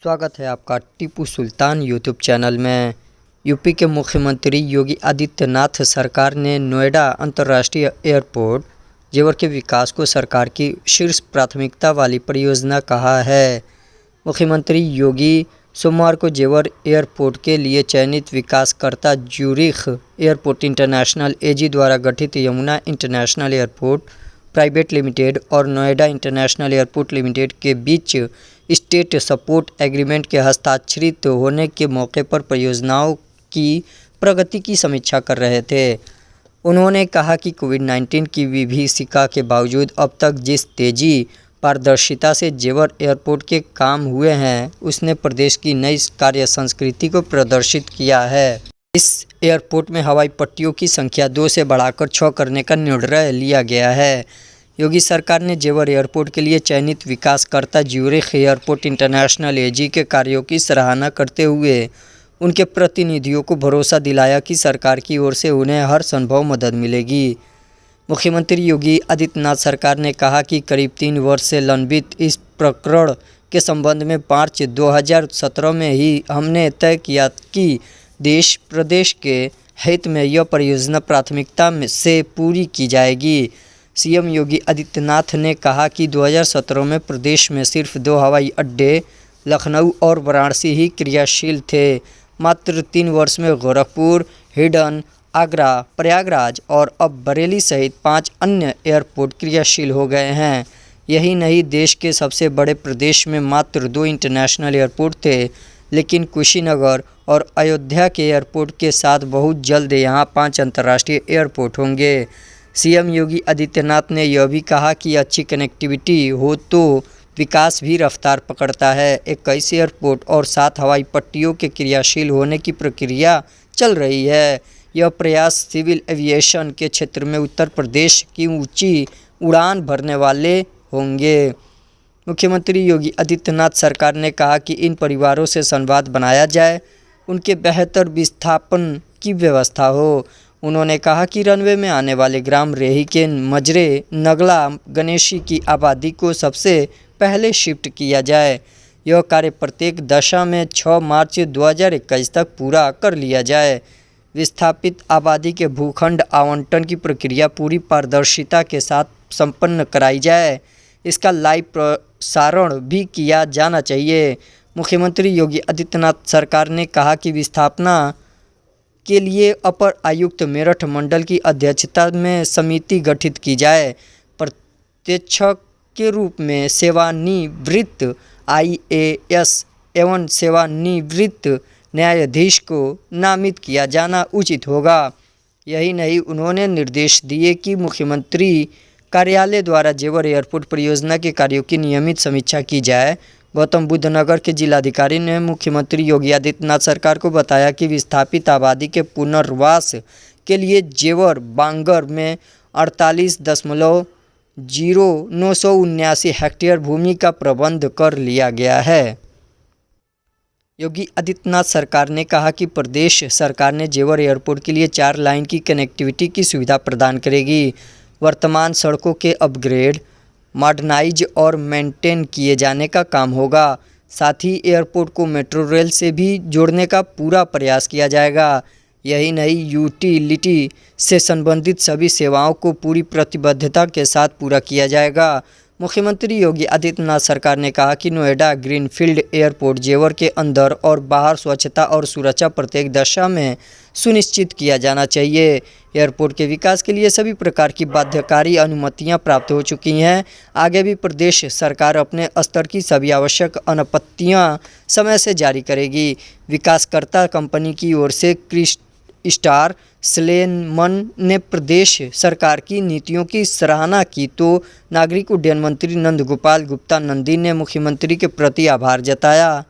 स्वागत है आपका टीपू सुल्तान यूट्यूब चैनल में। यूपी के मुख्यमंत्री योगी आदित्यनाथ सरकार ने नोएडा अंतर्राष्ट्रीय एयरपोर्ट जेवर के विकास को सरकार की शीर्ष प्राथमिकता वाली परियोजना कहा है। मुख्यमंत्री योगी सोमवार को जेवर एयरपोर्ट के लिए चयनित विकासकर्ता ज्यूरिख एयरपोर्ट इंटरनेशनल एजी द्वारा गठित Yamuna international airport private limited और नोएडा इंटरनेशनल एयरपोर्ट लिमिटेड के बीच स्टेट सपोर्ट एग्रीमेंट के हस्ताक्षरित होने के मौके पर परियोजनाओं की प्रगति की समीक्षा कर रहे थे। उन्होंने कहा कि कोविड-19 की विभीषिका के बावजूद अब तक जिस तेज़ी पारदर्शिता से जेवर एयरपोर्ट के काम हुए हैं, उसने प्रदेश की नई कार्य संस्कृति को प्रदर्शित किया है। इस एयरपोर्ट में हवाई पट्टियों की संख्या 2 से बढ़ाकर 6 करने का निर्णय लिया गया है। योगी सरकार ने जेवर एयरपोर्ट के लिए चयनित विकासकर्ता ज्यूरिख एयरपोर्ट इंटरनेशनल एजी के कार्यों की सराहना करते हुए उनके प्रतिनिधियों को भरोसा दिलाया कि सरकार की ओर से उन्हें हर संभव मदद मिलेगी। मुख्यमंत्री योगी आदित्यनाथ सरकार ने कहा कि करीब 3 वर्ष से लंबित इस प्रकरण के संबंध में मार्च 2017 में ही हमने तय किया कि देश प्रदेश के हित में यह परियोजना प्राथमिकता से पूरी की जाएगी। सीएम योगी आदित्यनाथ ने कहा कि 2017 में प्रदेश में सिर्फ 2 हवाई अड्डे लखनऊ और वाराणसी ही क्रियाशील थे। मात्र 3 वर्ष में गोरखपुर, हिडन, आगरा, प्रयागराज और अब बरेली सहित 5 अन्य एयरपोर्ट क्रियाशील हो गए हैं। यही नहीं, देश के सबसे बड़े प्रदेश में मात्र 2 इंटरनेशनल एयरपोर्ट थे, लेकिन कुशीनगर और अयोध्या के एयरपोर्ट के साथ बहुत जल्द यहाँ 5 अंतर्राष्ट्रीय एयरपोर्ट होंगे। सीएम योगी आदित्यनाथ ने यह भी कहा कि अच्छी कनेक्टिविटी हो तो विकास भी रफ्तार पकड़ता है। 21 एयरपोर्ट और 7 हवाई पट्टियों के क्रियाशील होने की प्रक्रिया चल रही है। यह प्रयास सिविल एविएशन के क्षेत्र में उत्तर प्रदेश की ऊंची उड़ान भरने वाले होंगे। मुख्यमंत्री योगी आदित्यनाथ सरकार ने कहा कि इन परिवारों से संवाद बनाया जाए, उनके बेहतर विस्थापन की व्यवस्था हो। उन्होंने कहा कि रनवे में आने वाले ग्राम रेही के मजरे, नगला, गणेशी की आबादी को सबसे पहले शिफ्ट किया जाए। यह कार्य प्रत्येक दशा में 6 मार्च 2021 तक पूरा कर लिया जाए। विस्थापित आबादी के भूखंड आवंटन की प्रक्रिया पूरी पारदर्शिता के साथ संपन्न कराई जाए। इसका लाइव प्रसारण भी किया जाना चाहिए। मुख्यमंत्री योगी आदित्यनाथ सरकार ने कहा कि विस्थापना के लिए अपर आयुक्त मेरठ मंडल की अध्यक्षता में समिति गठित की जाए। प्रत्यक्ष के रूप में सेवानिवृत्त आईएएस एवं सेवानिवृत्त न्यायाधीश को नामित किया जाना उचित होगा। यही नहीं, उन्होंने निर्देश दिए कि मुख्यमंत्री कार्यालय द्वारा जेवर एयरपोर्ट परियोजना के कार्यों की नियमित समीक्षा की जाए। गौतम बुद्ध नगर के जिलाधिकारी ने मुख्यमंत्री योगी आदित्यनाथ सरकार को बताया कि विस्थापित आबादी के पुनर्वास के लिए जेवर बांगर में 48,0979 हेक्टेयर भूमि का प्रबंध कर लिया गया है। योगी आदित्यनाथ सरकार ने कहा कि प्रदेश सरकार ने जेवर एयरपोर्ट के लिए 4 लाइन की कनेक्टिविटी की सुविधा प्रदान करेगी। वर्तमान सड़कों के अपग्रेड, मॉडर्नाइज और मेंटेन किए जाने का काम होगा। साथ ही एयरपोर्ट को मेट्रो रेल से भी जोड़ने का पूरा प्रयास किया जाएगा। यही नहीं, यूटिलिटी से संबंधित सभी सेवाओं को पूरी प्रतिबद्धता के साथ पूरा किया जाएगा। मुख्यमंत्री योगी आदित्यनाथ सरकार ने कहा कि नोएडा ग्रीनफील्ड एयरपोर्ट जेवर के अंदर और बाहर स्वच्छता और सुरक्षा प्रत्येक दशा में सुनिश्चित किया जाना चाहिए। एयरपोर्ट के विकास के लिए सभी प्रकार की बाध्यकारी अनुमतियां प्राप्त हो चुकी हैं। आगे भी प्रदेश सरकार अपने स्तर की सभी आवश्यक अनुमतियां समय से जारी करेगी। विकासकर्ता कंपनी की ओर से स्टार स्लेमन ने प्रदेश सरकार की नीतियों की सराहना की तो नागरिक उड्डयन मंत्री नंदगोपाल गुप्ता नंदी ने मुख्यमंत्री के प्रति आभार जताया।